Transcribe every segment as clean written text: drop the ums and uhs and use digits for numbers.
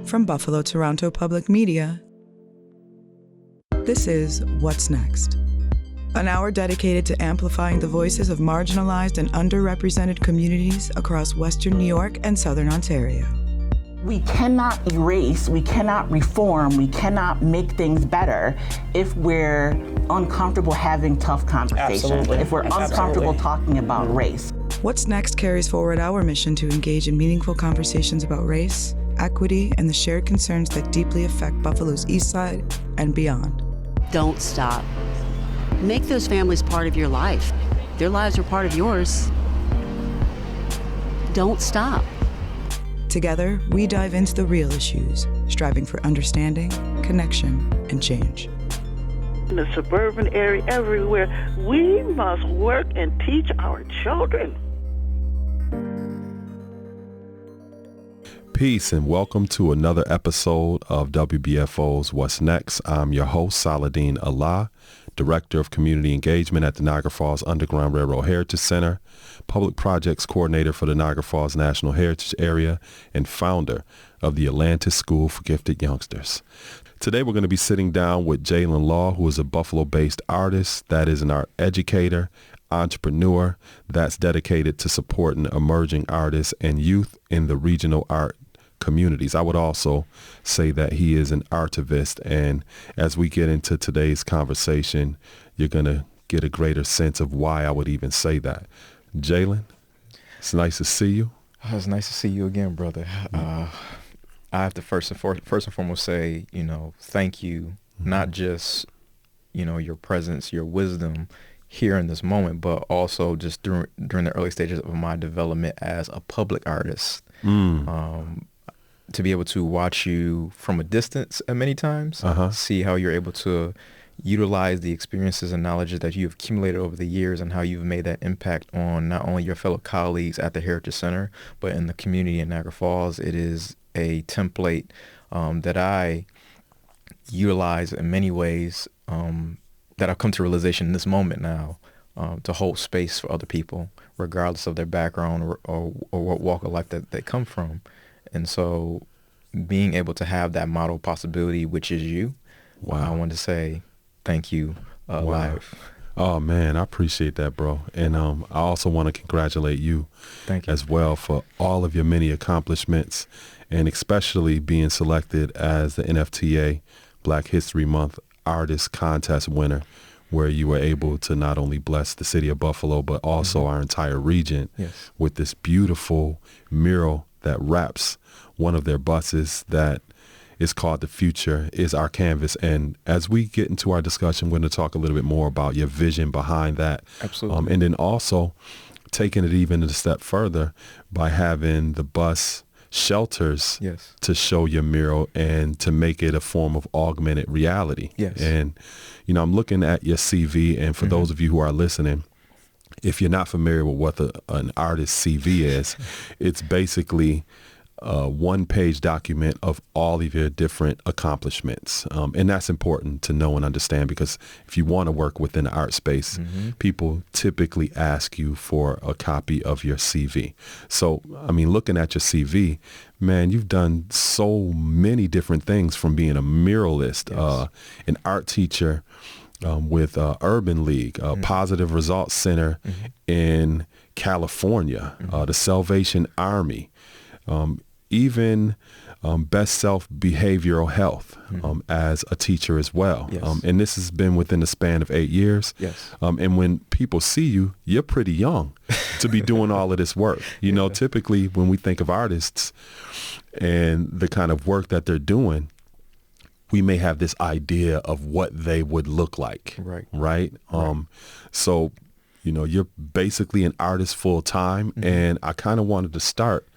From Buffalo Toronto Public Media, this is What's Next? An hour dedicated to amplifying the voices of marginalized and underrepresented communities across Western New York and Southern Ontario. We cannot erase, we cannot reform, we cannot make things better if we're uncomfortable having tough conversations, Absolutely. if we're uncomfortable talking about race. What's Next carries forward our mission to engage in meaningful conversations about race, equity, and the shared concerns that deeply affect Buffalo's East Side and beyond. Don't stop. Make those families part of your life. Their lives are part of yours. Don't stop. Together, we dive into the real issues, striving for understanding, connection, and change. In the suburban area, everywhere, we must work and teach our children. Peace and welcome to another episode of WBFO's What's Next. I'm your host, Saladin Allah, Director of Community Engagement at the Niagara Falls Underground Railroad Heritage Center, Public Projects Coordinator for the Niagara Falls National Heritage Area, and founder of the Atlantis School for Gifted Youngsters. Today we're going to be sitting down with Jalen Law, who is a Buffalo-based artist that is an art educator, entrepreneur that's dedicated to supporting emerging artists and youth in the regional art communities. I would also say that he is an artivist, and as we get into today's conversation, you're going to get a greater sense of why I would even say that. Jalen, it's nice to see you. It's nice to see you again, brother. I have to first and foremost say, thank you, not just, your presence, your wisdom here in this moment, but also just during the early stages of my development as a public artist. To be able to watch you from a distance many times, see how you're able to utilize the experiences and knowledge that you've accumulated over the years and how you've made that impact on not only your fellow colleagues at the Heritage Center, but in the community in Niagara Falls. It is a template that I utilize in many ways that I've come to realization in this moment now, to hold space for other people, regardless of their background or what walk of life that they come from. And so being able to have that model possibility, which is you, I want to say thank you live. Oh, man, I appreciate that, bro. And I also want to congratulate you, as well for all of your many accomplishments, and especially being selected as the NFTA Black History Month Artist Contest winner, where you were able to not only bless the city of Buffalo, but also our entire region with this beautiful mural that wraps one of their buses that is called The Future is Our Canvas. And as we get into our discussion, we're going to talk a little bit more about your vision behind that. Absolutely. And then also taking it even a step further by having the bus shelters to show your mural and to make it a form of augmented reality. And, I'm looking at your CV, and for those of you who are listening, if you're not familiar with what an artist's CV is, it's basically a one-page document of all of your different accomplishments. And that's important to know and understand, because if you want to work within the art space, people typically ask you for a copy of your CV. So, looking at your CV, man, you've done so many different things, from being a muralist, an art teacher, with Urban League, Positive Results Center in California, the Salvation Army, even Best Self Behavioral Health as a teacher as well. And this has been within the span of 8 years. And when people see you, you're pretty young to be doing all of this work. Typically when we think of artists and the kind of work that they're doing, we may have this idea of what they would look like. Right. So, you're basically an artist full time. And I kind of wanted to start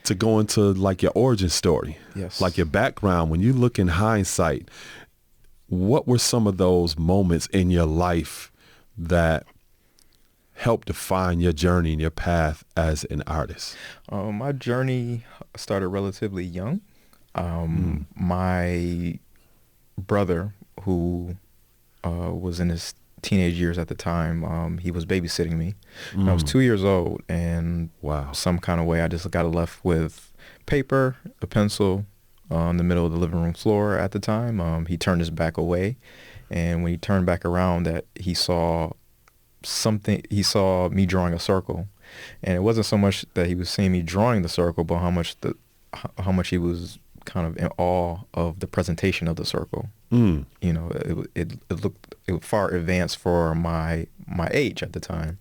to go into like your origin story, like your background. When you look in hindsight, what were some of those moments in your life that helped define your journey and your path as an artist? My journey started relatively young. My brother, who was in his teenage years at the time, he was babysitting me. I was 2 years old, and some kind of way I just got left with paper, a pencil in the middle of the living room floor at the time. He turned his back away, and when he turned back around, that he saw something. He saw me drawing a circle, and it wasn't so much that he was seeing me drawing the circle, but how much he was kind of in awe of the presentation of the circle. You know, it looked far advanced for my age at the time.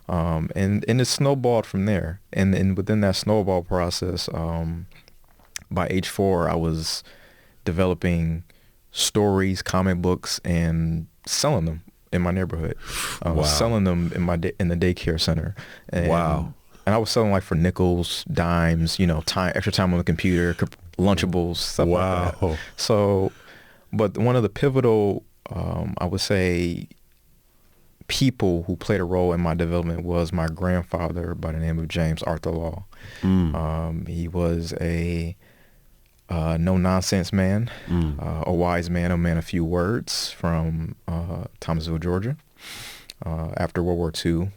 Wow. And it snowballed from there. And within that snowball process, by age 4, I was developing stories, comic books, and selling them in my neighborhood. I was selling them in the daycare center. And, wow. And I was selling like for nickels, dimes, you know, extra time on the computer, Lunchables, stuff like that. So, but one of the pivotal, I would say, people who played a role in my development was my grandfather by the name of James Arthur Law. He was a no-nonsense man, a wise man, a man of few words from Thomasville, Georgia. After World War II,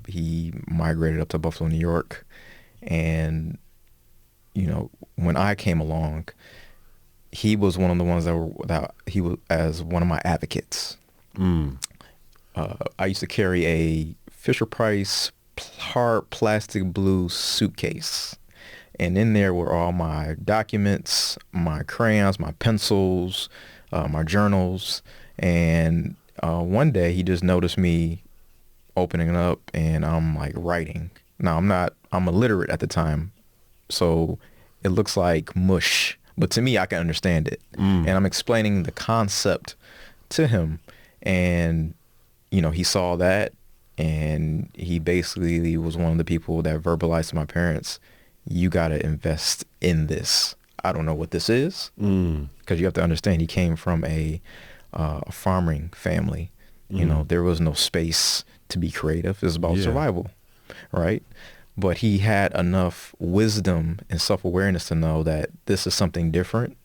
he migrated up to Buffalo, New York. And, you know, when I came along, he was one of the ones that he was as one of my advocates. I used to carry a Fisher-Price hard plastic blue suitcase. And in there were all my documents, my crayons, my pencils, my journals. And one day he just noticed me opening it up, and I'm like writing. Now I'm illiterate at the time, so it looks like mush. But to me, I can understand it. And I'm explaining the concept to him. And, you know, he saw that, and he basically was one of the people that verbalized to my parents, you got to invest in this. I don't know what this is, because you have to understand he came from a farming family. You know, there was no space to be creative. It was about survival, right? But he had enough wisdom and self-awareness to know that this is something different,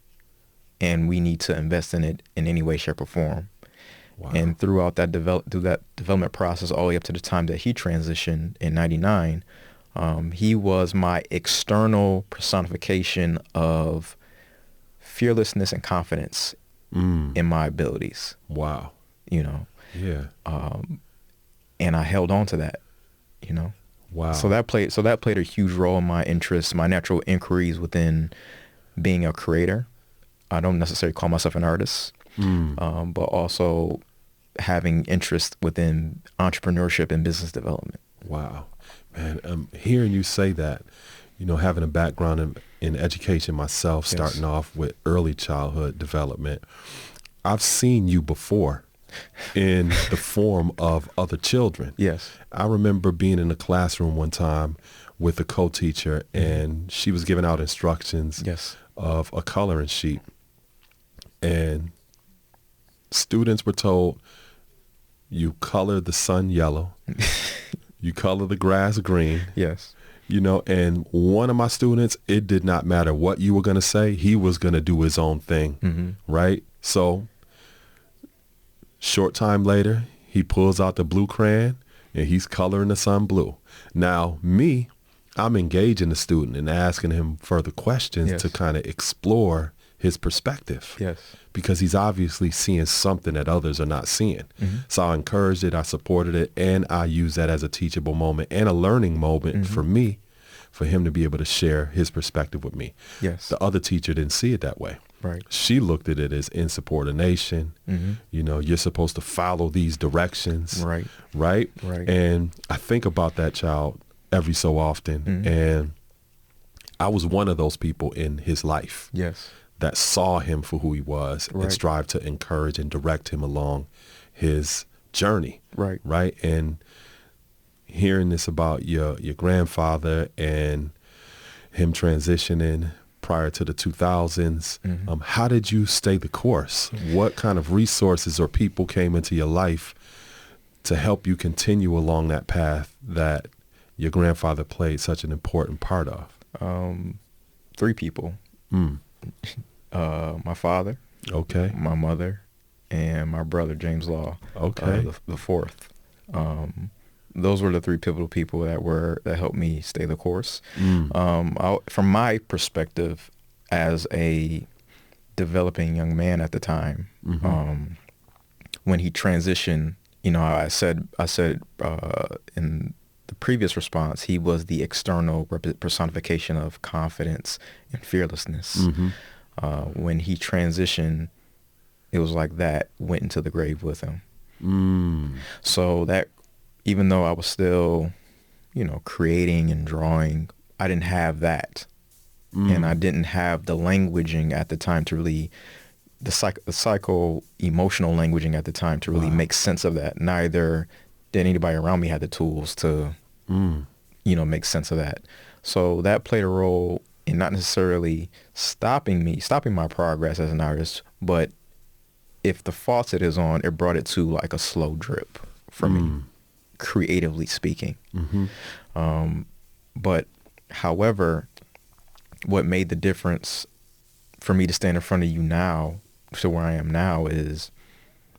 and we need to invest in it in any way, shape, or form. Wow. And throughout that development process, all the way up to the time that he transitioned in '99, he was my external personification of fearlessness and confidence in my abilities. Wow. You know. Yeah. And I held on to that, you know. Wow. So that played a huge role in my interests, my natural inquiries within being a creator. I don't necessarily call myself an artist, but also having interest within entrepreneurship and business development. Wow. Man, hearing you say that, you know, having a background in education myself, starting off with early childhood development, I've seen you before in the form of other children. Yes. I remember being in a classroom one time with a co-teacher, and she was giving out instructions of a coloring sheet. And students were told, you color the sun yellow, you color the grass green. Yes. You know, and one of my students, it did not matter what you were going to say. He was going to do his own thing, right? So short time later, he pulls out the blue crayon and he's coloring the sun blue. Now, me, I'm engaging the student and asking him further questions to kind of explore his perspective. Yes. Because he's obviously seeing something that others are not seeing. So I encouraged it, I supported it, and I used that as a teachable moment and a learning moment for me, for him to be able to share his perspective with me. Yes. The other teacher didn't see it that way. Right. She looked at it as insubordination. You know, you're supposed to follow these directions. Right. Right? Right. And I think about that child every so often. And I was one of those people in his life. Yes. That saw him for who he was and strived to encourage and direct him along his journey. Right. Right. And hearing this about your grandfather and him transitioning prior to the 2000s, how did you stay the course? What kind of resources or people came into your life to help you continue along that path that your grandfather played such an important part of? 3 people. My father, my mother, and my brother James Law, the 4th. those were the three pivotal people that helped me stay the course. From my perspective as a developing young man at the time, when he transitioned, I said in the previous response, he was the external personification of confidence and fearlessness. When he transitioned, it was like that went into the grave with him. So that, even though I was still, creating and drawing, I didn't have that. And I didn't have the languaging at the time to really, the psycho-emotional languaging at the time to really make sense of that. Neither did anybody around me have the tools to, make sense of that. So that played a role in not necessarily stopping my progress as an artist, but if the faucet is on, it brought it to like a slow drip for me, creatively speaking. But however, what made the difference for me to stand in front of you now to where I am now is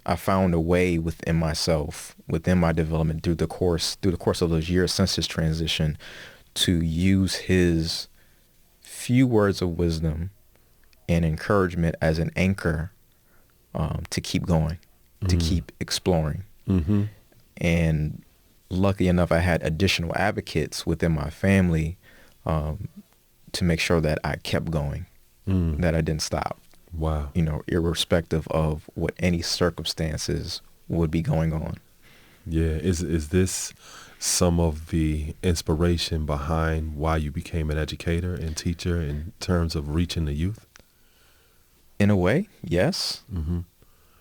I found a way within myself, within my development through the course of those years since his transition, to use his few words of wisdom and encouragement as an anchor to keep going, to keep exploring. And lucky enough, I had additional advocates within my family to make sure that I kept going, that I didn't stop. Wow. Irrespective of what any circumstances would be going on. Yeah. Is this some of the inspiration behind why you became an educator and teacher in terms of reaching the youth? In a way, yes.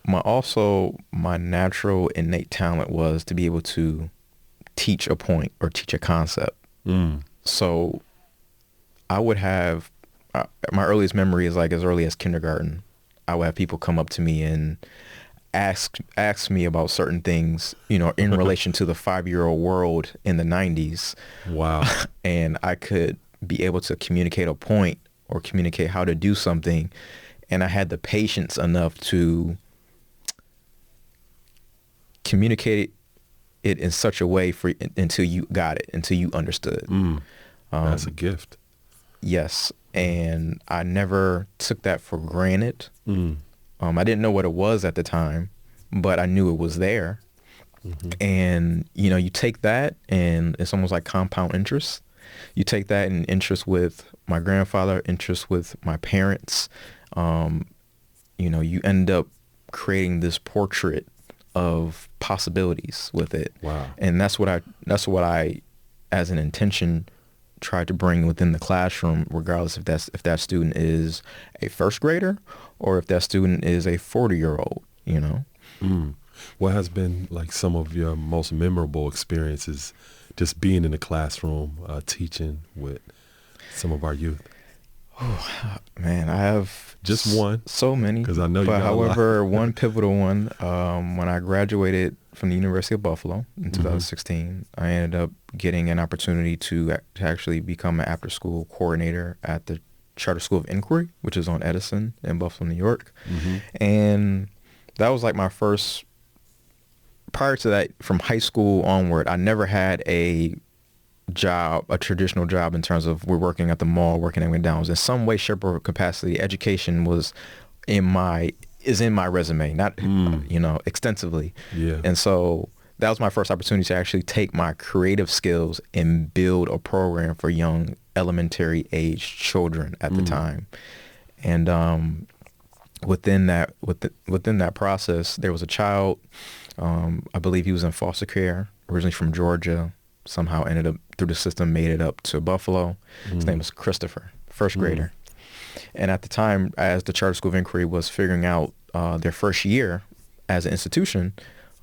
My natural innate talent was to be able to teach a point or teach a concept. So I would have, my earliest memory is like as early as kindergarten. I would have people come up to me and ask me about certain things, in relation to the 5-year-old world in the 90s. Wow. And I could be able to communicate a point or communicate how to do something. And I had the patience enough to communicate it in such a way until you got it, until you understood. That's a gift. Yes. And I never took that for granted. I didn't know what it was at the time, but I knew it was there. And, you take that and it's almost like compound interest. You take that and interest with my grandfather, interest with my parents. You end up creating this portrait of possibilities with it. Wow. And that's what I, as an intention, tried to bring within the classroom, regardless if that student is a first grader or if that student is a 40-year-old, What has been like some of your most memorable experiences just being in the classroom, teaching with some of our youth? Oh, man, I have just one. So many. Because I know you got however, a lot. one pivotal one, when I graduated from the University of Buffalo in 2016, I ended up getting an opportunity to actually become an after-school coordinator at the Charter School of Inquiry, which is on Edison in Buffalo, New York. And that was like my first, prior to that, from high school onward, I never had a traditional job in terms of we're working at the mall, working at McDonald's. In some way, shape, or capacity, education is in my resume, not extensively. Yeah. And so that was my first opportunity to actually take my creative skills and build a program for young elementary age children at the time. And within that process, there was a child. I believe he was in foster care, originally from Georgia. Somehow ended up through the system, made it up to Buffalo. His name was Christopher, first grader. And at the time, as the Charter School of Inquiry was figuring out their first year as an institution,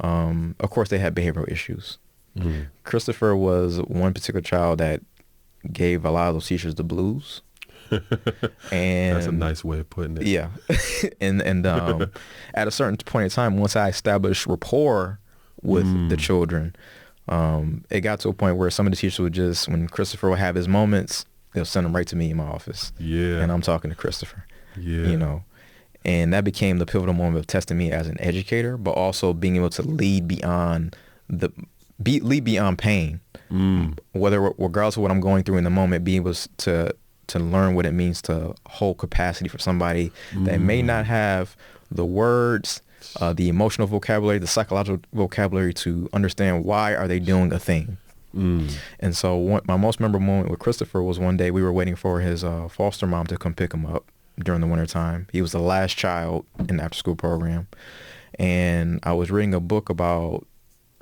of course they had behavioral issues. Christopher was one particular child that gave a lot of those teachers the blues. And that's a nice way of putting it. Yeah. and at a certain point in time, once I established rapport with the children, it got to a point where some of the teachers would just, when Christopher would have his moments, they'll send him right to me in my office. Yeah. And I'm talking to Christopher. Yeah. And that became the pivotal moment of testing me as an educator, but also being able to lead beyond lead beyond pain. Whether regardless of what I'm going through in the moment, being able to learn what it means to hold capacity for somebody that may not have the words, the emotional vocabulary, the psychological vocabulary to understand why are they doing a thing. And so my most memorable moment with Christopher was one day we were waiting for his foster mom to come pick him up during the wintertime. He was the last child in the after-school program. And I was reading a book about,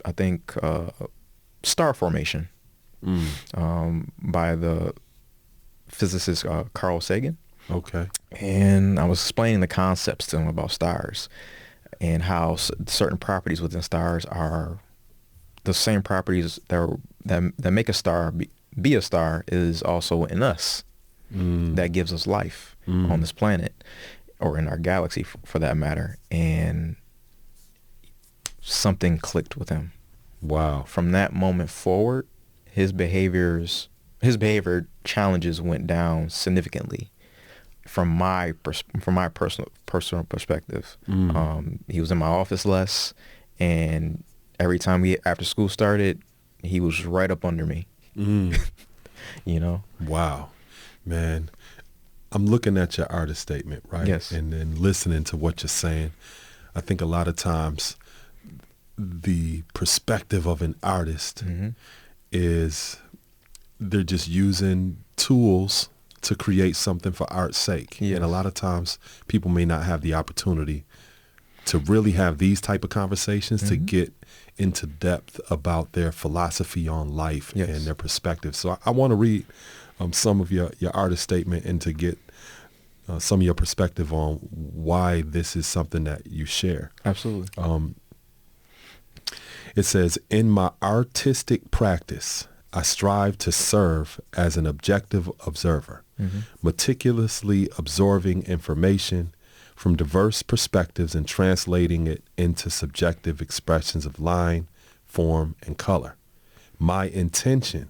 I think, star formation by the physicist Carl Sagan. Okay. And I was explaining the concepts to him about stars and how certain properties within stars are the same properties that make a star be a star is also in us. That gives us life on this planet or in our galaxy for that matter. And something clicked with him. Wow. From that moment forward, his behavior challenges went down significantly from my personal perspective. He was in my office less, and every time after school started, he was right up under me. You know? Wow. Man, I'm looking at your artist statement, right? Yes. And then listening to what you're saying. I think a lot of times the perspective of an artist is they're just using tools to create something for art's sake. Yes. And a lot of times people may not have the opportunity to really have these type of conversations to get into depth about their philosophy on life and their perspective. So I want to read some of your artist statement and to get some of your perspective on why this is something that you share. Absolutely. It says, in my artistic practice, I strive to serve as an objective observer, meticulously absorbing information from diverse perspectives and translating it into subjective expressions of line, form, and color. My intention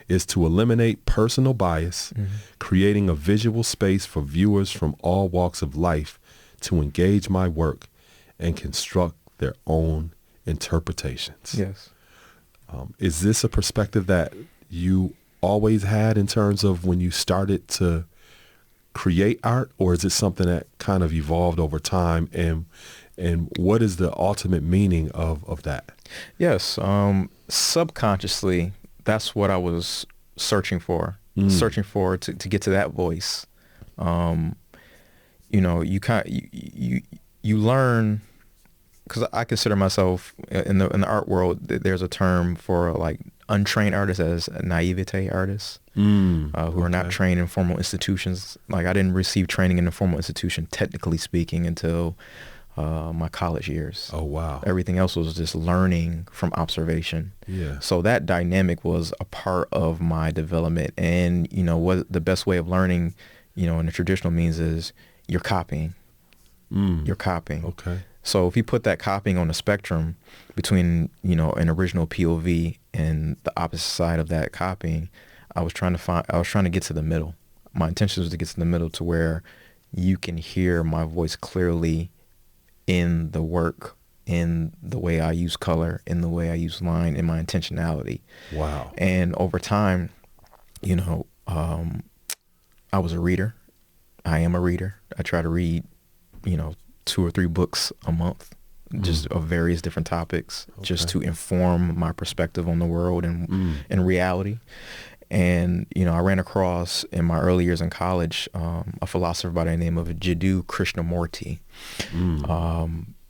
is to eliminate personal bias, creating a visual space for viewers from all walks of life to engage my work and construct their own interpretations. Yes. Is this a perspective that you always had in terms of when you started to create art, or is it something that kind of evolved over time? And what is the ultimate meaning of that? Yes. Subconsciously, that's what I was searching for to get to that voice. You know, you learn, because I consider myself in the art world, there's a term for like untrained artists as naivete artists who are not trained in formal institutions. Like I didn't receive training in a formal institution, technically speaking, until my college years. Oh, wow. Everything else was just learning from observation. Yeah. So that dynamic was a part of my development. And, you know, what the best way of learning, you know, in the traditional means is you're copying. You're copying. Okay. So if you put that copying on the spectrum between, you know, an original POV and the opposite side of that copying, I was trying to get to the middle. My intention was to get to the middle to where you can hear my voice clearly in the work, in the way I use color, in the way I use line, in my intentionality. Wow. And over time, you know, I was a reader. I am a reader. I try to read, you know, 2 or 3 books a month, just of various different topics, just to inform my perspective on the world and reality. And, you know, I ran across in my early years in college a philosopher by the name of Jiddu Krishnamurti.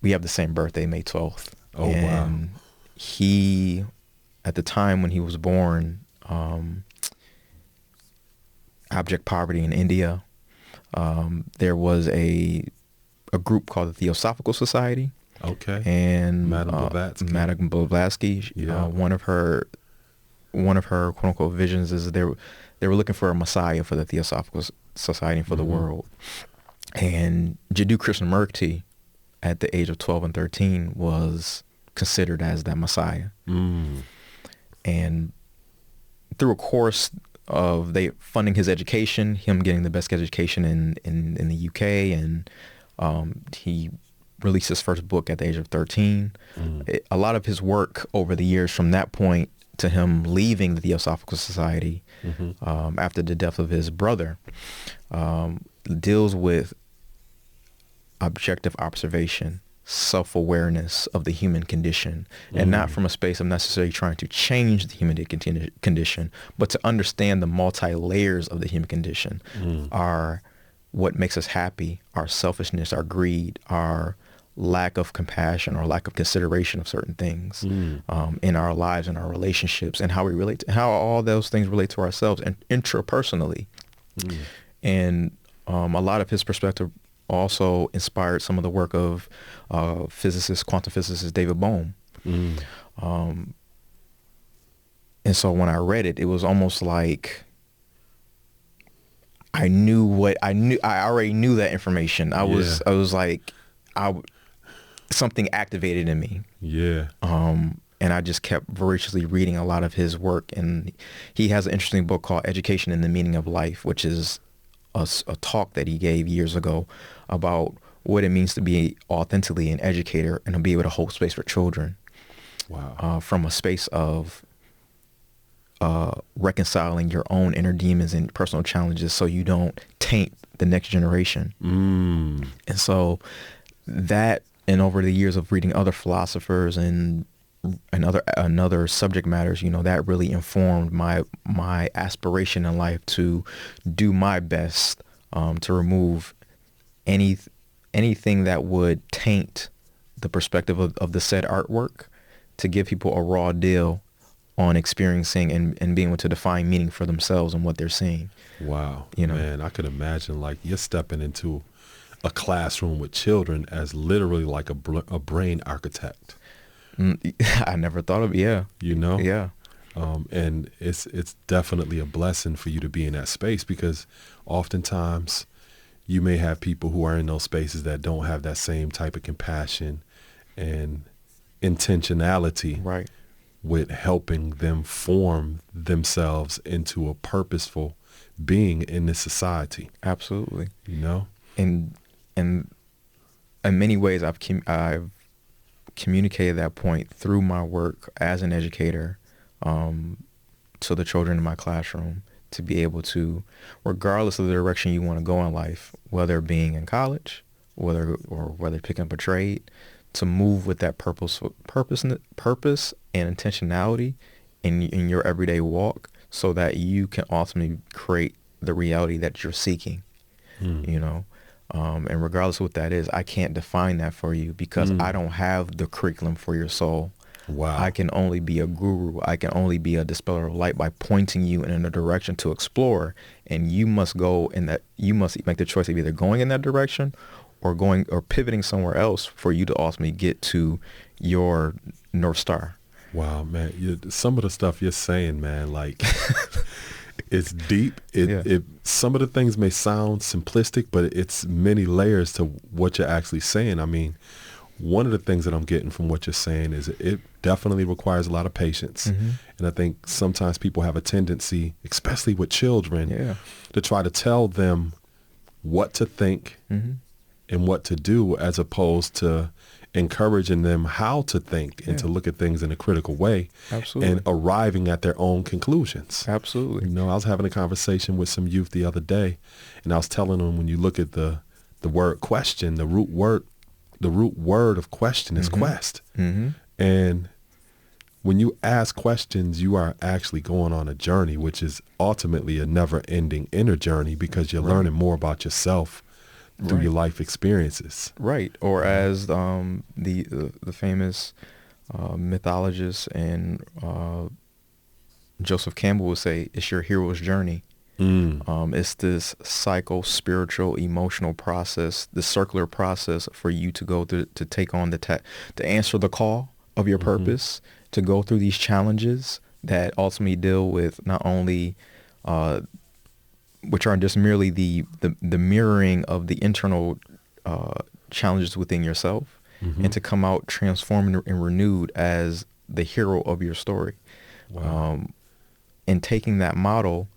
We have the same birthday, May 12th. Oh, and wow. He, at the time when he was born, abject poverty in India. There was a group called the Theosophical Society. Okay. And Madame Blavatsky, yeah. One of her quote unquote visions is they were looking for a messiah for the Theosophical Society and for the world. And Jiddu Krishnamurti, at the age of 12 and 13, was considered as that messiah. And through a course of they funding his education, him getting the best education in the UK, and he released his first book at the age of 13. A lot of his work over the years from that point to him leaving the Theosophical Society after the death of his brother deals with objective observation, self-awareness of the human condition, and not from a space of necessarily trying to change the human condition, but to understand the multi-layers of the human condition, our what makes us happy, our selfishness, our greed, our lack of compassion or lack of consideration of certain things in our lives and our relationships, and how we relate to, how all those things relate to ourselves and intrapersonally. And a lot of his perspective also inspired some of the work of quantum physicist David Bohm. And so when I read it, it was almost like I already knew that information. I was like, something activated in me. Yeah. And I just kept voraciously reading a lot of his work. And he has an interesting book called Education and the Meaning of Life, which is a talk that he gave years ago about what it means to be authentically an educator and to be able to hold space for children. Wow. From a space of reconciling your own inner demons and personal challenges so you don't taint the next generation. And so that, and over the years of reading other philosophers and other subject matters, you know, that really informed my aspiration in life to do my best to remove anything that would taint the perspective of the said artwork, to give people a raw deal on experiencing and being able to define meaning for themselves and what they're seeing. Wow. You know, man, I could imagine like you're stepping into a classroom with children as literally like a brain architect. I never thought of, you know? Yeah. And it's definitely a blessing for you to be in that space, because oftentimes you may have people who are in those spaces that don't have that same type of compassion and intentionality with helping them form themselves into a purposeful being in this society. Absolutely. You know? And in many ways, I've communicated that point through my work as an educator to the children in my classroom, to be able to, regardless of the direction you want to go in life, whether being in college, whether picking up a trade, to move with that purpose and intentionality in your everyday walk, so that you can ultimately create the reality that you're seeking. You know, and regardless of what that is, I can't define that for you, because I don't have the curriculum for your soul. Wow. I can only be a guru. I can only be a dispeller of light by pointing you in a direction to explore, and you must go in that. You must make the choice of either going in that direction or pivoting somewhere else for you to ultimately get to your North Star. Wow, man. Some of the stuff you're saying, man, like it's deep. Some of the things may sound simplistic, but it's many layers to what you're actually saying. I mean, one of the things that I'm getting from what you're saying is it definitely requires a lot of patience. And I think sometimes people have a tendency, especially with children, to try to tell them what to think and what to do, as opposed to encouraging them how to think and to look at things in a critical way. Absolutely. And arriving at their own conclusions. Absolutely. You know, I was having a conversation with some youth the other day, and I was telling them, when you look at the word question, the root word of question is quest. And when you ask questions, you are actually going on a journey, which is ultimately a never-ending inner journey, because you're learning more about yourself through your life experiences. Right. Or as the famous mythologist and Joseph Campbell would say, it's your hero's journey. It's this psycho-spiritual, emotional process, the circular process for you to go through, to take on to answer the call of your purpose, to go through these challenges that ultimately deal with not only which are just merely the mirroring of the internal challenges within yourself, and to come out transformed and renewed as the hero of your story. Wow. And taking that model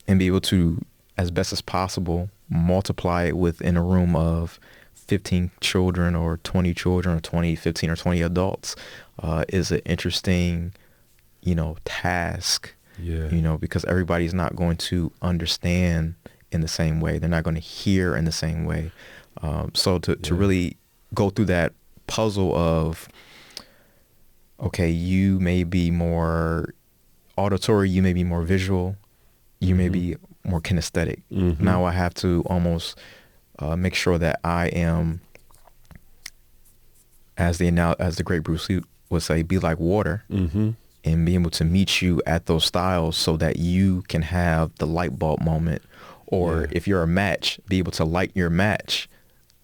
and be able to, as best as possible, multiply it within a room of 15 children or 20 children or 20, 15 or 20 adults is an interesting, task, because everybody's not going to understand in the same way. They're not going to hear in the same way. So to really go through that puzzle of, okay, you may be more auditory, you may be more visual, you may be more kinesthetic. Now I have to almost make sure that I am, as the great Bruce Lee would say, be like water, and be able to meet you at those styles so that you can have the light bulb moment, or if you're a match, be able to light your match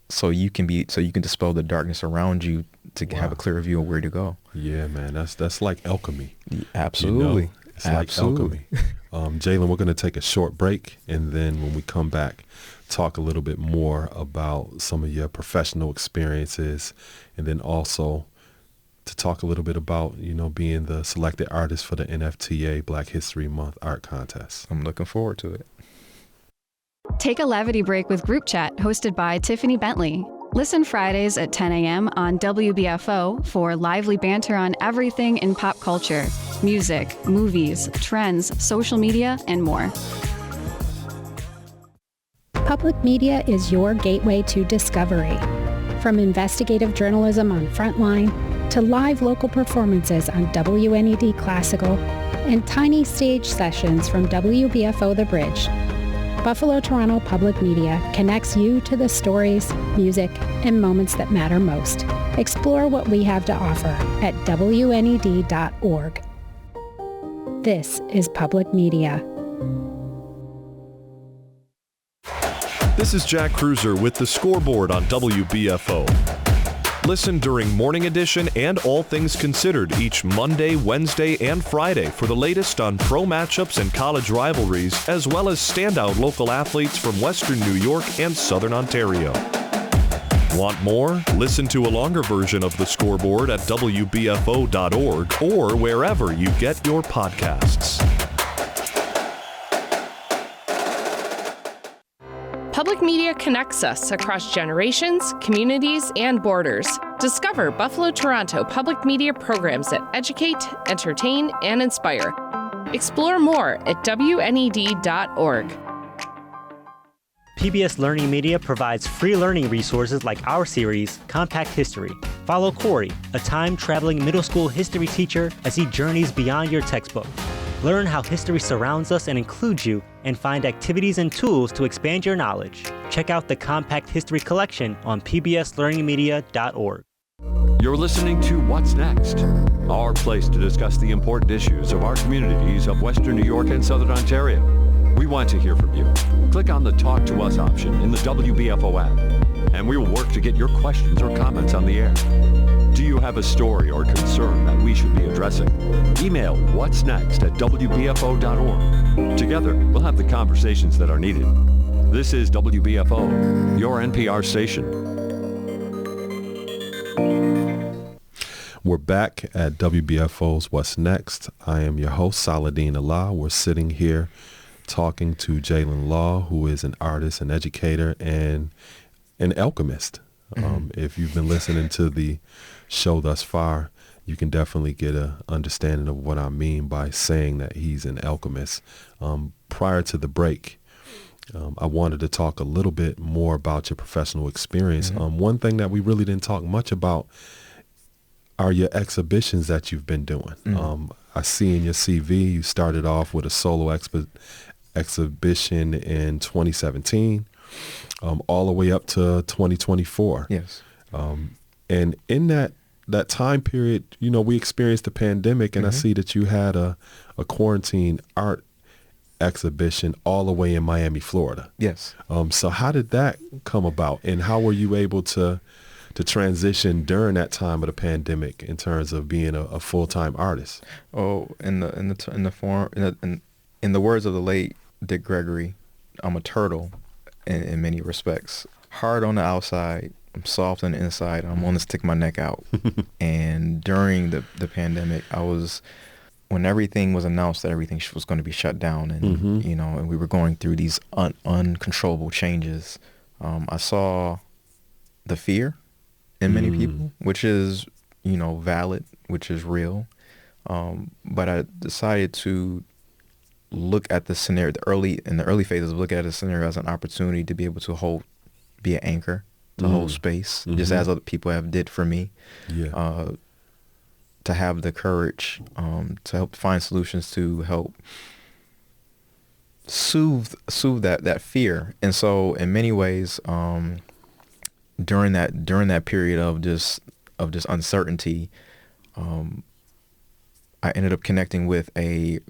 so you can dispel the darkness around you to have a clear view of where to go. Yeah, man, that's like alchemy. Absolutely. It's absolutely like alchemy. Jalen, we're going to take a short break, and then when we come back, talk a little bit more about some of your professional experiences, and then also to talk a little bit about, being the selected artist for the NFTA Black History Month art contest. I'm looking forward to it. Take a levity break with Group Chat, hosted by Tiffany Bentley. Listen Fridays at 10 a.m. on WBFO for lively banter on everything in pop culture, music, movies, trends, social media, and more. Public media is your gateway to discovery. From investigative journalism on Frontline to live local performances on WNED Classical and tiny stage sessions from WBFO The Bridge, Buffalo Toronto Public Media connects you to the stories, music, and moments that matter most. Explore what we have to offer at WNED.org. This is Public Media. This is Jack Cruiser with the Scoreboard on WBFO. Listen during Morning Edition and All Things Considered each Monday, Wednesday, and Friday for the latest on pro matchups and college rivalries, as well as standout local athletes from Western New York and Southern Ontario. Want more? Listen to a longer version of the Scoreboard at WBFO.org or wherever you get your podcasts. Public media connects us across generations, communities, and borders. Discover Buffalo Toronto public media programs that educate, entertain, and inspire. Explore more at WNED.org. PBS Learning Media provides free learning resources like our series, Compact History. Follow Corey, a time-traveling middle school history teacher, as he journeys beyond your textbook. Learn how history surrounds us and includes you, and find activities and tools to expand your knowledge. Check out the Compact History Collection on pbslearningmedia.org. You're listening to What's Next, our place to discuss the important issues of our communities of Western New York and Southern Ontario. We want to hear from you. Click on the Talk to Us option in the WBFO app, and we will work to get your questions or comments on the air. Do you have a story or concern that we should be addressing? Email what's next at WBFO.org. Together, we'll have the conversations that are needed. This is WBFO, your NPR station. We're back at WBFO's What's Next. I am your host, Saladin Allah. We're sitting here talking to Jalen Law, who is an artist, an educator, and an alchemist. If you've been listening to the show thus far, you can definitely get an understanding of what I mean by saying that he's an alchemist. Prior to the break, I wanted to talk a little bit more about your professional experience. One thing that we really didn't talk much about are your exhibitions that you've been doing. I see in your CV you started off with a solo exhibition in 2017. All the way up to 2024. Yes. And in that time period, we experienced the pandemic, and I see that you had a quarantine art exhibition all the way in Miami, Florida. Yes. So how did that come about, and how were you able to transition during that time of the pandemic in terms of being a full-time artist? Oh, in the words of the late Dick Gregory, I'm a turtle. In many respects, hard on the outside, I'm soft on the inside. I'm going to stick my neck out. And during the pandemic, when everything was announced that everything was going to be shut down, and and we were going through these uncontrollable changes, I saw the fear in many people, which is, valid, which is real. But I decided to look at the scenario, in the early phases, look at the scenario as an opportunity to be able to be an anchor, to hold space, just as other people have did for me. Yeah. To have the courage to help find solutions to help soothe that fear. And so in many ways, during that period of just uncertainty, I ended up connecting with a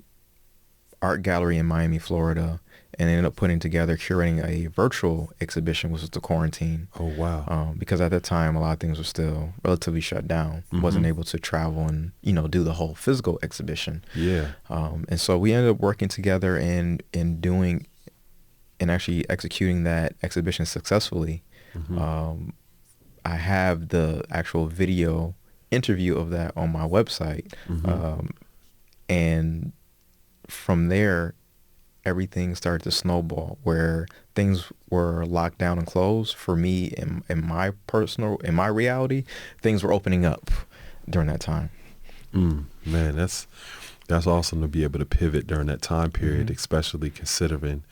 art gallery in Miami, Florida, and ended up curating a virtual exhibition, which was the quarantine. Oh, wow. Because at that time, a lot of things were still relatively shut down. Wasn't able to travel and, do the whole physical exhibition. Yeah. And so we ended up working together and actually executing that exhibition successfully. I have the actual video interview of that on my website. And from there, everything started to snowball, where things were locked down and closed. For me, in my reality, things were opening up during that time. Man, that's awesome to be able to pivot during that time period, especially considering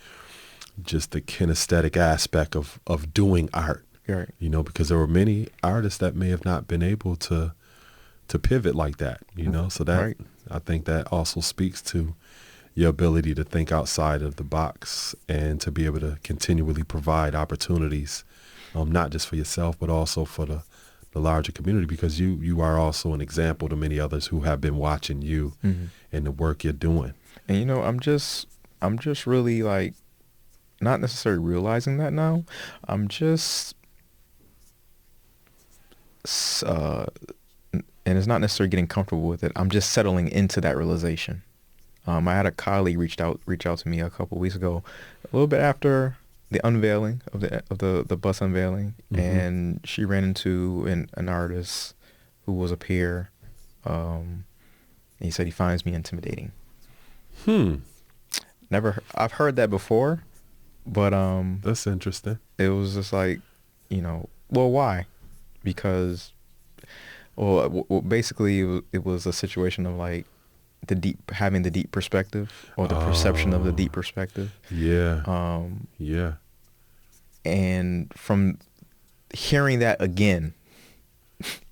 just the kinesthetic aspect of doing art. Right. Because there were many artists that may have not been able to pivot like that, so that, right. I think that also speaks to your ability to think outside of the box and to be able to continually provide opportunities, not just for yourself, but also for the larger community, because you are also an example to many others who have been watching you and the work you're doing. And, I'm just really like, not necessarily realizing that now. I'm just, and it's not necessarily getting comfortable with it. I'm just settling into that realization. I had a colleague reach out to me a couple of weeks ago, a little bit after the unveiling of the bus unveiling, and she ran into an artist who was a peer. And he said he finds me intimidating. I've heard that before, but that's interesting. It was just like, why? Because, basically it was a situation of like having the deep perspective, or the perception of the deep perspective. Yeah. Yeah. And from hearing that again,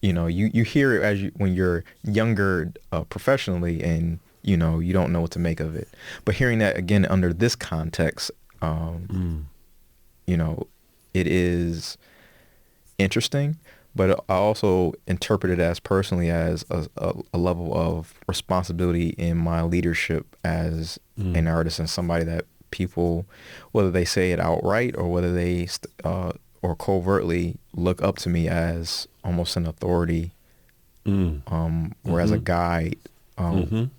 you hear it when you're younger, professionally, and you don't know what to make of it. But hearing that again under this context, it is interesting. But I also interpret it as personally as a level of responsibility in my leadership as an artist, and somebody that people, whether they say it outright or whether they or covertly look up to me as almost an authority, or as a guide, on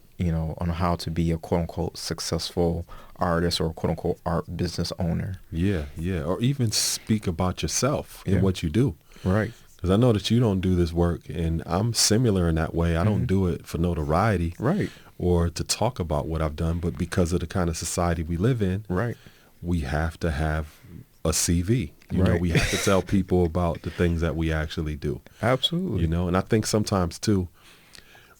how to be a quote unquote successful artist or quote unquote art business owner. Yeah, yeah, or even speak about yourself and what you do. Right. Because I know that you don't do this work, and I'm similar in that way. I don't do it for notoriety, right, or to talk about what I've done, but because of the kind of society we live in, right, we have to have a CV. You know, we have to tell people about the things that we actually do. Absolutely. And I think sometimes too,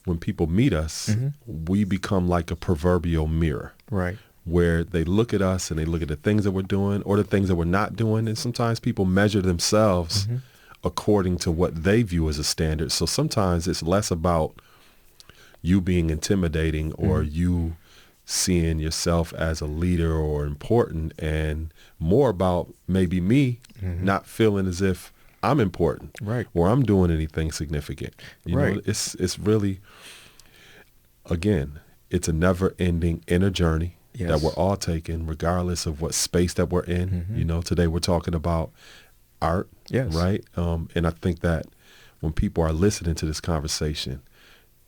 when people meet us, we become like a proverbial mirror, right, where they look at us and they look at the things that we're doing or the things that we're not doing, and sometimes people measure themselves according to what they view as a standard. So sometimes it's less about you being intimidating or you seeing yourself as a leader or important, and more about maybe me not feeling as if I'm important, right, or I'm doing anything significant. You know, it's really, again, it's a never-ending inner journey that we're all taking, regardless of what space that we're in. You know, today we're talking about art, right? And I think that when people are listening to this conversation,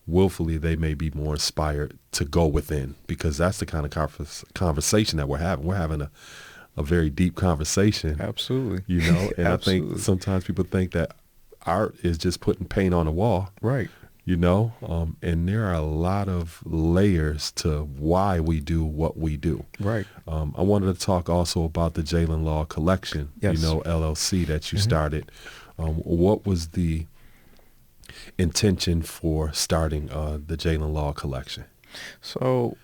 willfully they may be more inspired to go within, because that's the kind of conversation that we're having. We're having a very deep conversation. Absolutely. You know, and I think sometimes people think that art is just putting paint on a wall. Right. You know, and there are a lot of layers to why we do what we do. Right. I wanted to talk also about the Jalen Law collection, you know, LLC that you started. What was the intention for starting the Jalen Law collection? So,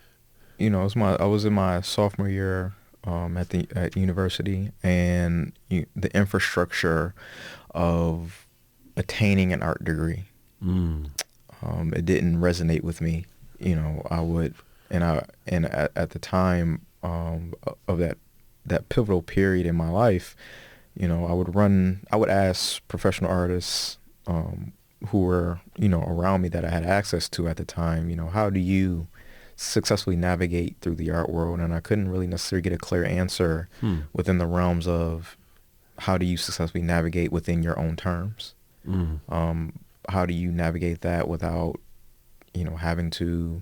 I was in my sophomore year at university, and the infrastructure of attaining an art degree, it didn't resonate with me. At the time of that pivotal period in my life, I would ask professional artists who were, around me that I had access to at the time, how do you successfully navigate through the art world? And I couldn't really necessarily get a clear answer within the realms of how do you successfully navigate within your own terms? How do you navigate that without, having to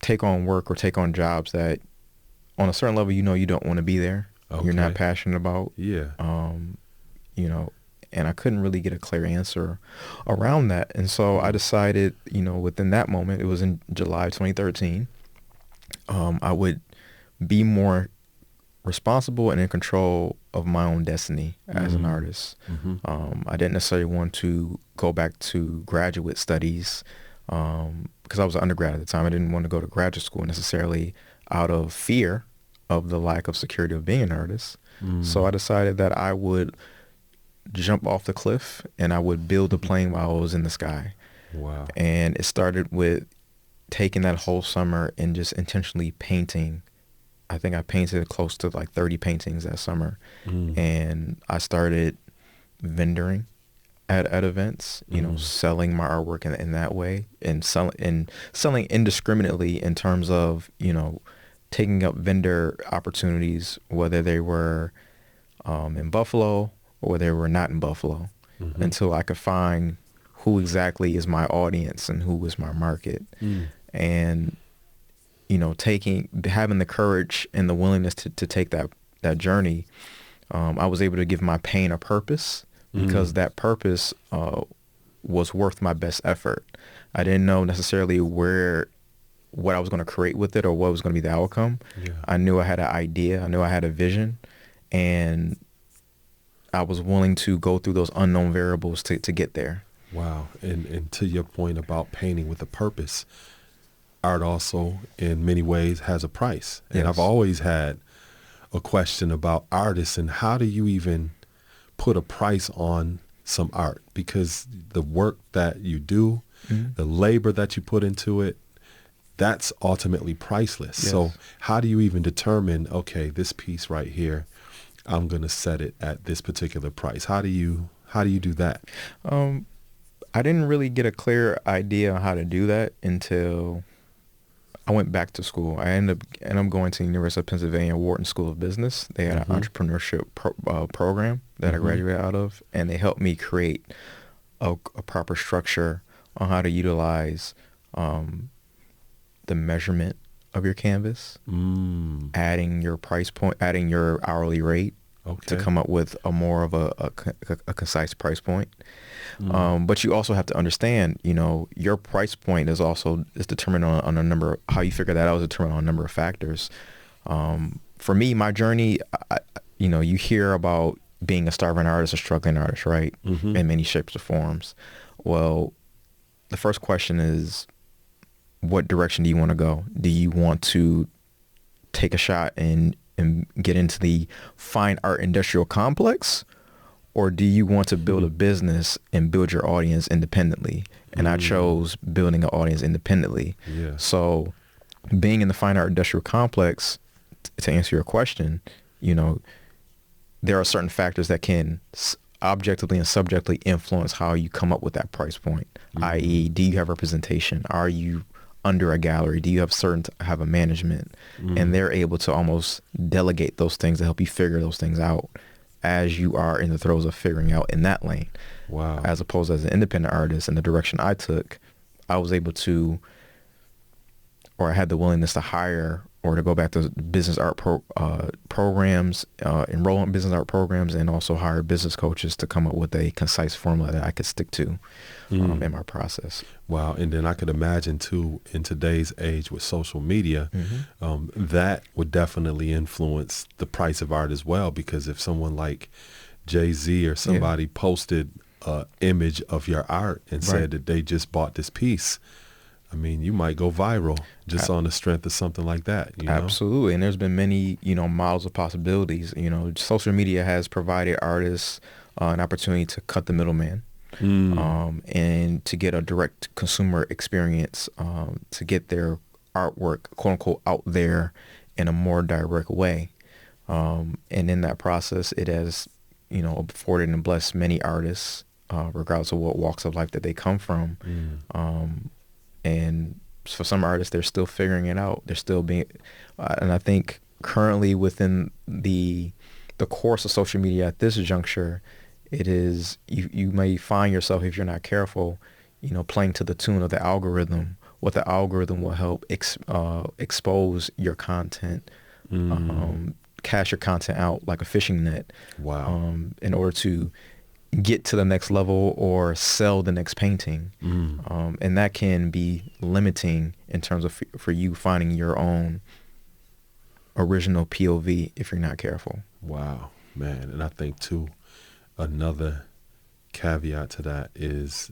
take on work or take on jobs that on a certain level, you don't want to be there. Okay. You're not passionate about. Yeah. And I couldn't really get a clear answer around that. And so I decided, within that moment, it was in July 2013, I would be more responsible and in control of my own destiny as an artist. I didn't necessarily want to go back to graduate studies because I was an undergrad at the time. I didn't want to go to graduate school necessarily out of fear of the lack of security of being an artist. So I decided that I would jump off the cliff and I would build a plane while I was in the sky. Wow. And it started with taking that whole summer and just intentionally painting. I think I painted close to like 30 paintings that summer. And I started vendoring at events, selling my artwork in that way, and selling indiscriminately in terms of, taking up vendor opportunities, whether they were in Buffalo or whether they were not in Buffalo, until I could find who exactly is my audience and who is my market. And, having the courage and the willingness to take that journey, I was able to give my pain a purpose, because that purpose was worth my best effort. I didn't know necessarily what I was going to create with it or what was going to be the outcome. Yeah. I knew I had an idea. I knew I had a vision, and I was willing to go through those unknown variables to get there. Wow. And to your point about painting with a purpose, art also in many ways has a price. And I've always had a question about artists and how do you even put a price on some art? Because the work that you do, the labor that you put into it, that's ultimately priceless. Yes. So how do you even determine, okay, this piece right here, I'm going to set it at this particular price? How do you do that? I didn't really get a clear idea on how to do that until I went back to school. I ended up going to the University of Pennsylvania Wharton School of Business. They had an entrepreneurship program that I graduated out of, and they helped me create a proper structure on how to utilize the measurement of your canvas, adding your price point, adding your hourly rate to come up with more of a concise price point. But you also have to understand, your price point is determined on a number. How you figure that out is determined on a number of factors. For me, my journey, you hear about being a starving artist or struggling artist, right? In many shapes or forms. Well, the first question is, what direction do you want to go? Do you want to take a shot and get into the fine art industrial complex? Or do you want to build a business and build your audience independently? And I chose building an audience independently. Yeah. So being in the fine art industrial complex, to answer your question, there are certain factors that can objectively and subjectively influence how you come up with that price point, i.e., do you have representation? Are you under a gallery? Do you have a management? And they're able to almost delegate those things to help you figure those things out as you are in the throes of figuring out in that lane. Wow. As opposed as an independent artist, and the direction I took, I was able to, or I had the willingness to hire or to go back to business art programs, enroll in business art programs, and also hire business coaches to come up with a concise formula that I could stick to in my process. Wow. And then I could imagine too, in today's age with social media, that would definitely influence the price of art as well, because if someone like Jay-Z or somebody posted an image of your art and said that they just bought this piece, I mean, you might go viral just on the strength of something like that. You know? Absolutely. And there's been many, models of possibilities. Social media has provided artists an opportunity to cut the middleman and to get a direct consumer experience, to get their artwork, quote unquote, out there in a more direct way. And in that process, it has, afforded and blessed many artists, regardless of what walks of life that they come from. And for some artists, they're still figuring it out. They're still being, and I think currently within the course of social media at this juncture, it is, you may find yourself, if you're not careful, playing to the tune of the algorithm. What the algorithm will help expose your content, cast your content out like a fishing net. Wow. In order to get to the next level or sell the next painting. And that can be limiting in terms of for you finding your own original POV if you're not careful. Wow, man. And I think too, another caveat to that is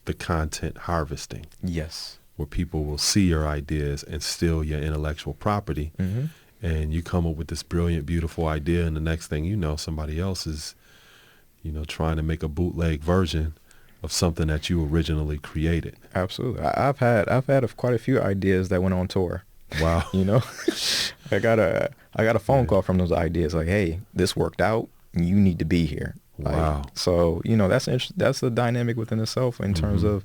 the content harvesting. Yes. Where people will see your ideas and steal your intellectual property. And you come up with this brilliant, beautiful idea, and the next thing you know, somebody else is trying to make a bootleg version of something that you originally created. Absolutely. I've had quite a few ideas that went on tour. Wow. I got a phone call from those ideas like, hey, this worked out. You need to be here. Wow. So, that's a dynamic within itself in terms of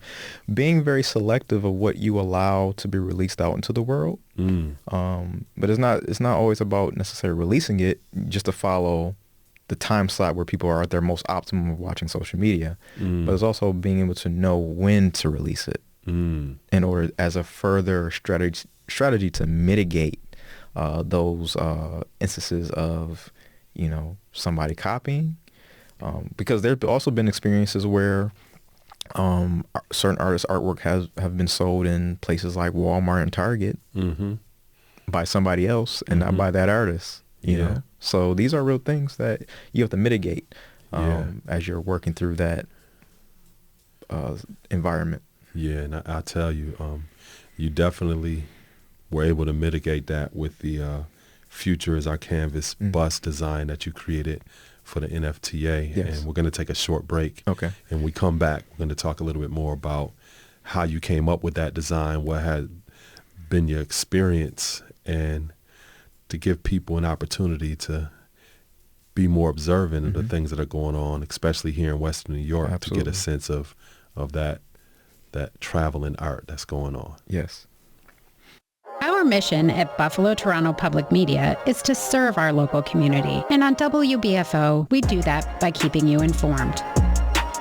being very selective of what you allow to be released out into the world. But it's not always about necessarily releasing it just to follow the time slot where people are at their most optimum of watching social media, but it's also being able to know when to release it in order as a further strategy to mitigate those instances of, somebody copying. Because there have also been experiences where certain artists' artwork have been sold in places like Walmart and Target by somebody else and not by that artist. You know, so these are real things that you have to mitigate as you're working through that environment. Yeah, and I tell you, you definitely were able to mitigate that with the Future is Our Canvas bus design that you created for the NFTA. And we're going to take a short break. Okay. And we come back, we're going to talk a little bit more about how you came up with that design, what had been your experience, and to give people an opportunity to be more observant of the things that are going on, especially here in Western New York, Absolutely. to get a sense of that traveling art that's going on. Yes. Our mission at Buffalo Toronto Public Media is to serve our local community. And on WBFO, we do that by keeping you informed.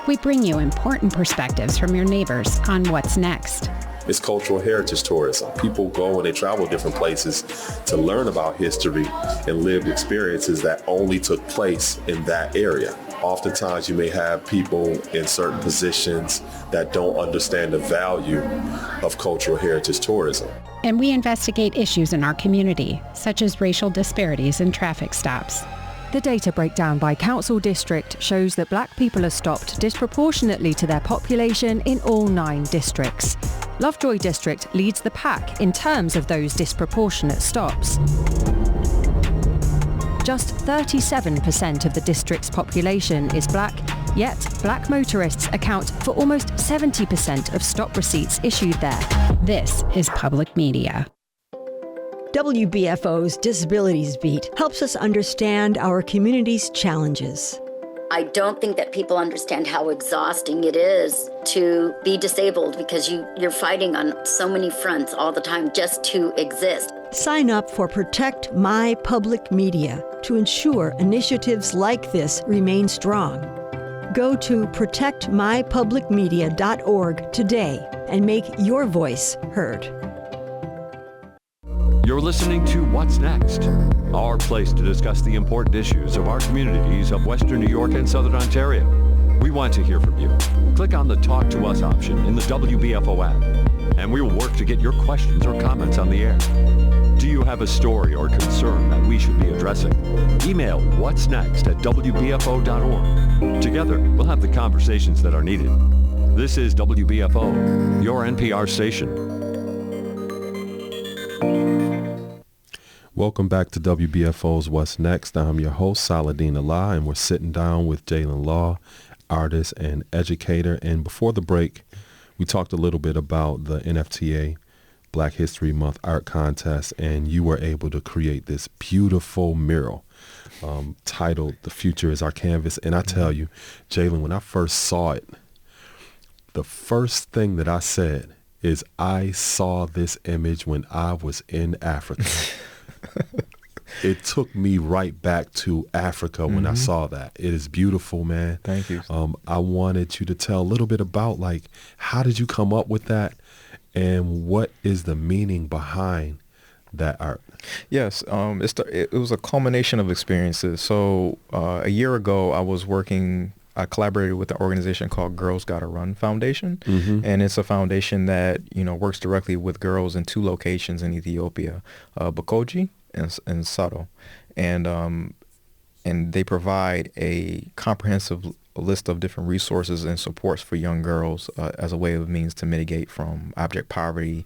We bring you important perspectives from your neighbors on what's next. It's cultural heritage tourism. People go and they travel different places to learn about history and lived experiences that only took place in that area. Oftentimes you may have people in certain positions that don't understand the value of cultural heritage tourism. And we investigate issues in our community, such as racial disparities in traffic stops. The data breakdown by council district shows that black people are stopped disproportionately to their population in all 9 districts. Lovejoy District leads the pack in terms of those disproportionate stops. Just 37% of the district's population is black, yet black motorists account for almost 70% of stop receipts issued there. This is public media. WBFO's Disabilities Beat helps us understand our community's challenges. I don't think that people understand how exhausting it is to be disabled because you're fighting on so many fronts all the time just to exist. Sign up for Protect My Public Media to ensure initiatives like this remain strong. Go to protectmypublicmedia.org today and make your voice heard. You're listening to What's Next, our place to discuss the important issues of our communities of Western New York and Southern Ontario. We want to hear from you. Click on the Talk to Us option in the WBFO app, and we will work to get your questions or comments on the air. Do you have a story or concern that we should be addressing? Email whatsnext@wbfo.org. Together, we'll have the conversations that are needed. This is WBFO, your NPR station. Welcome back to WBFO's What's Next. I'm your host, Saladin Allah, and we're sitting down with Jalen Law, artist and educator. And before the break, we talked a little bit about the NFTA Black History Month art contest, and you were able to create this beautiful mural titled "The Future is Our Canvas." And I tell you, Jalen, when I first saw it, the first thing that I said is, I saw this image when I was in Africa. It took me right back to Africa when I saw that. It is beautiful, man. Thank you. I wanted you to tell a little bit about, like, how did you come up with that, and what is the meaning behind that art? Yes, it was a culmination of experiences. So a year ago, I collaborated with an organization called Girls Gotta Run Foundation, and it's a foundation that works directly with girls in 2 locations in Ethiopia, Bokoji and Sado, and they provide a comprehensive list of different resources and supports for young girls as a way of means to mitigate from abject poverty,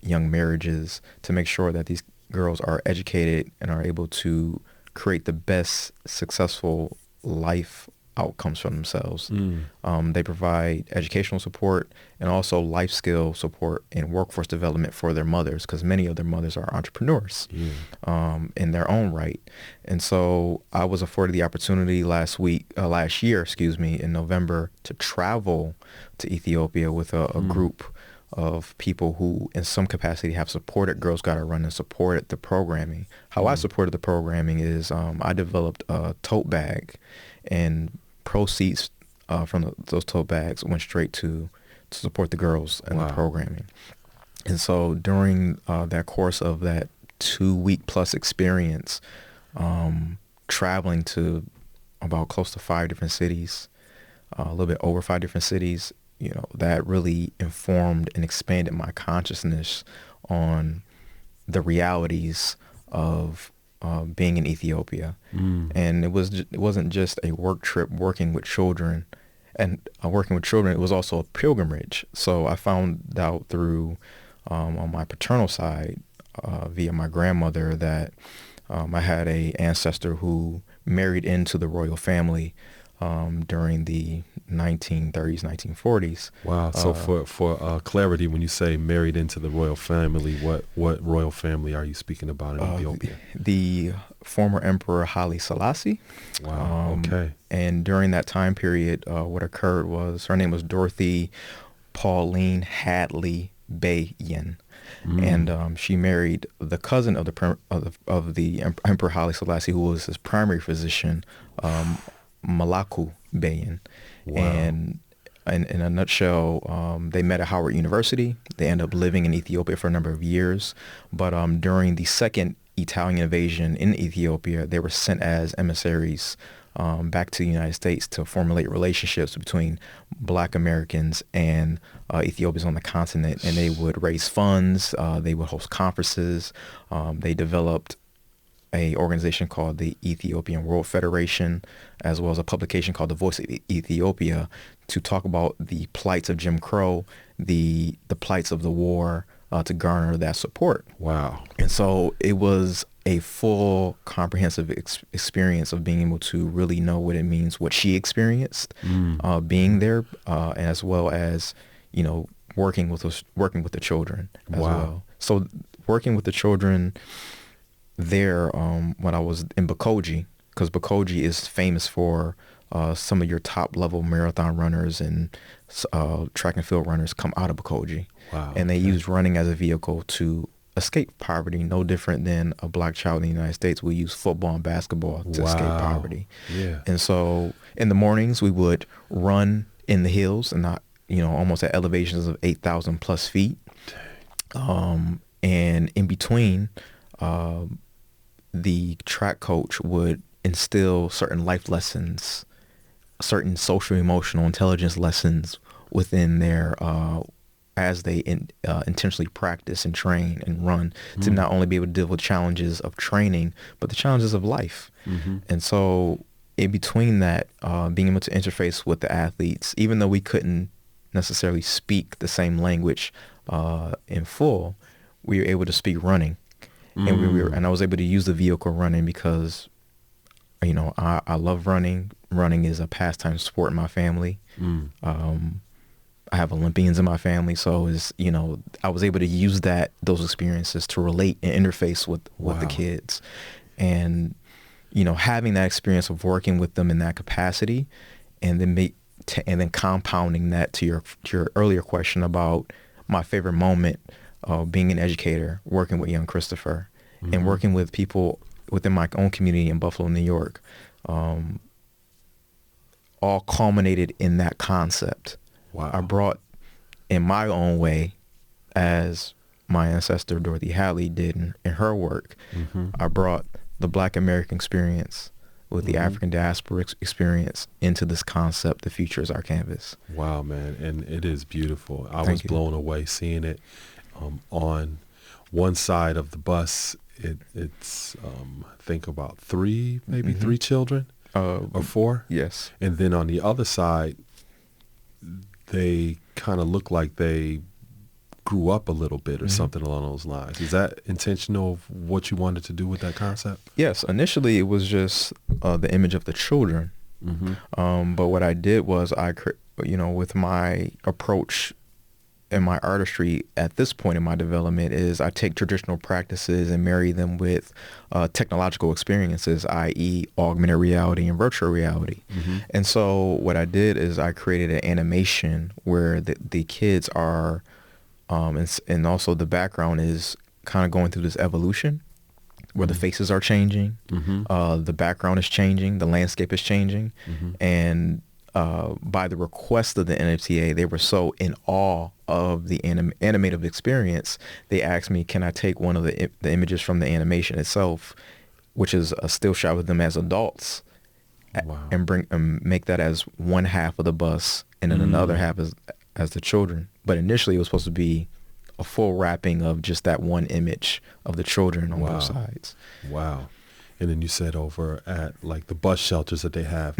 young marriages, to make sure that these girls are educated and are able to create the best successful life outcomes for themselves. They provide educational support and also life skill support and workforce development for their mothers, because many of their mothers are entrepreneurs in their own right. And so I was afforded the opportunity last year, in November, to travel to Ethiopia with a group of people who in some capacity have supported Girls Gotta Run and supported the programming. How I supported the programming is I developed a tote bag, and proceeds from those tote bags went straight to support the girls and the programming. And so during that course of that 2-week plus experience, traveling to about close to 5 different cities, a little bit over 5 different cities, that really informed and expanded my consciousness on the realities of being in Ethiopia. And it wasn't just a work trip working with children, and working with children, it was also a pilgrimage. So I found out through on my paternal side via my grandmother that I had a ancestor who married into the royal family during the 1930s, 1940s. Wow. So for clarity, when you say married into the royal family, what royal family are you speaking about in Ethiopia? The former Emperor Haile Selassie. Wow. Okay. And during that time period, what occurred was, her name was Dorothy Pauline Hadley Bayen. And she married the cousin of the Emperor Haile Selassie, who was his primary physician, Malaku Bayen. Wow. And in a nutshell, they met at Howard University. They ended up living in Ethiopia for a number of years. But during the second Italian invasion in Ethiopia, they were sent as emissaries back to the United States to formulate relationships between Black Americans and Ethiopians on the continent. And they would raise funds. They would host conferences. They developed a organization called the Ethiopian World Federation, as well as a publication called The Voice of Ethiopia, to talk about the plights of Jim Crow, the plights of the war, to garner that support. Wow. And so it was a full comprehensive experience of being able to really know what it means, what she experienced being there, as well as, working with the children as well. So working with the children there, when I was in Bokoji, because Bokoji is famous for some of your top level marathon runners and track and field runners come out of Bokoji. Wow. And they use running as a vehicle to escape poverty, no different than a Black child in the United States will use football and basketball to escape poverty. Yeah. And so in the mornings we would run in the hills, and not, almost at elevations of 8,000 plus feet. And in between, the track coach would instill certain life lessons, certain social emotional intelligence lessons within their as they intentionally practice and train and run, to not only be able to deal with challenges of training, but the challenges of life. And so in between that, being able to interface with the athletes, even though we couldn't necessarily speak the same language in full, we were able to speak running. And I was able to use the vehicle running because, you know, I love running. Running is a pastime sport in my family. I have Olympians in my family, so you know, I was able to use those experiences to relate and interface with the kids, and you know, having that experience of working with them in that capacity, and then compounding that to your earlier question about my favorite moment of being an educator, working with young Christopher, and working with people within my own community in Buffalo, New York, all culminated in that concept. Wow. I brought, in my own way, as my ancestor Dorothy Hadley did in her work, I brought the Black American experience with the African diaspora experience into this concept, the future is our canvas. Wow, man. And it is beautiful. I was blown away seeing it on one side of the bus. It's I think about three children or four. Yes. And then on the other side, they kind of look like they grew up a little bit or something along those lines. Is that intentional of what you wanted to do with that concept? Yes. Initially, it was just the image of the children. But what I did was with my approach and my artistry at this point in my development is I take traditional practices and marry them with technological experiences, i.e. augmented reality and virtual reality. And so what I did is I created an animation where the kids are, and also the background is kind of going through this evolution where the faces are changing, the background is changing, the landscape is changing, and by the request of the NFTA, they were so in awe of the animative experience, they asked me, can I take one of the images from the animation itself, which is a still shot with them as adults, and make that as one half of the bus, and then another half as the children. But initially, it was supposed to be a full wrapping of just that one image of the children on both sides. Wow. And then you said over at like the bus shelters that they have,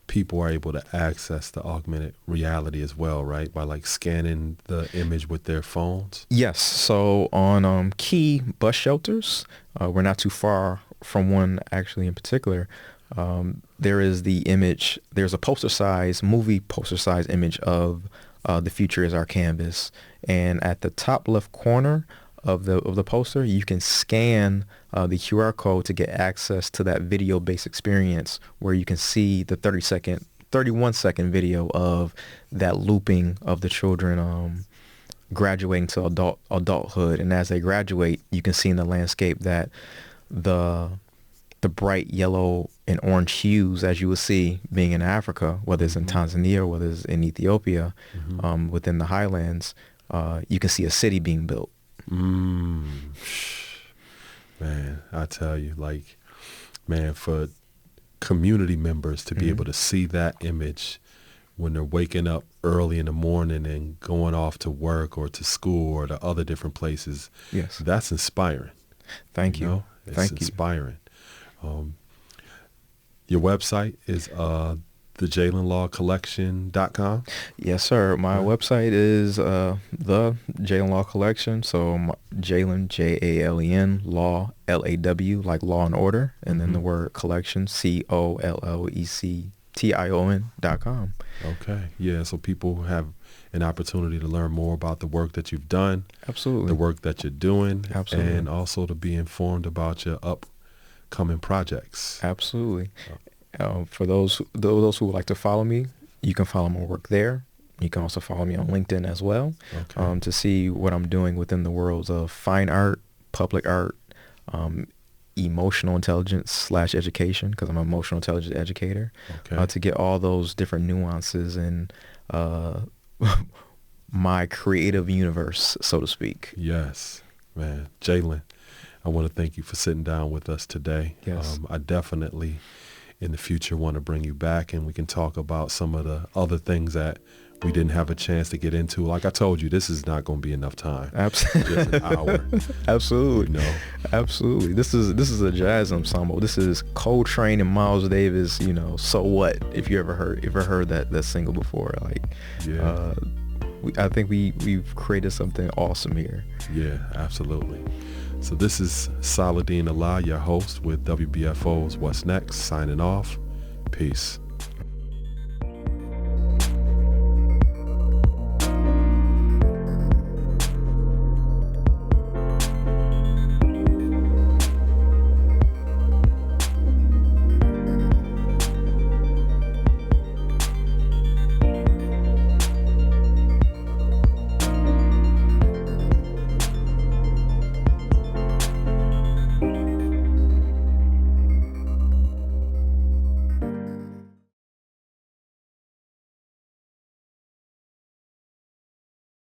people are able to access the augmented reality as well, right? By like scanning the image with their phones? Yes. So on key bus shelters, we're not too far from one actually in particular. There is the image, there's a movie poster size image of the future is our canvas. And at the top left corner of the poster, you can scan the QR code to get access to that video-based experience where you can see the 31-second video of that looping of the children graduating to adulthood. And as they graduate, you can see in the landscape that the bright yellow and orange hues, as you would see being in Africa, whether it's in Tanzania or whether it's in Ethiopia, within the highlands, you can see a city being built. Man, I tell you, for community members to be able to see that image when they're waking up early in the morning and going off to work or to school or to other different places, that's inspiring. Thank you. It's inspiring. Your website is the JalenLawCollection.com? Yes, sir. My website is the Jalen Law Collection. So Jalen, Jalen, Law, LAW, like law and order, and then the word collection, COLLECTION.com. Okay. Yeah. So people have an opportunity to learn more about the work that you've done. Absolutely. The work that you're doing. Absolutely. And also to be informed about your upcoming projects. Absolutely. For those who would like to follow me, you can follow my work there. You can also follow me on LinkedIn as well, to see what I'm doing within the worlds of fine art, public art, emotional intelligence / education, because I'm an emotional intelligence educator, to get all those different nuances in my creative universe, so to speak. Yes, man. Jalen, I want to thank you for sitting down with us today. Yes. I definitely in the future want to bring you back and we can talk about some of the other things that we didn't have a chance to get into. Like I told you, this is not going to be enough time. Absolutely. Just an hour. Absolutely. You know? Absolutely. This is a jazz ensemble. This is Coltrane and Miles Davis, you know, So What? If you ever heard that single before. Like, yeah. I think we've created something awesome here. Yeah, absolutely. So this is Saladin Allah, your host with WBFO's What's Next, signing off. Peace.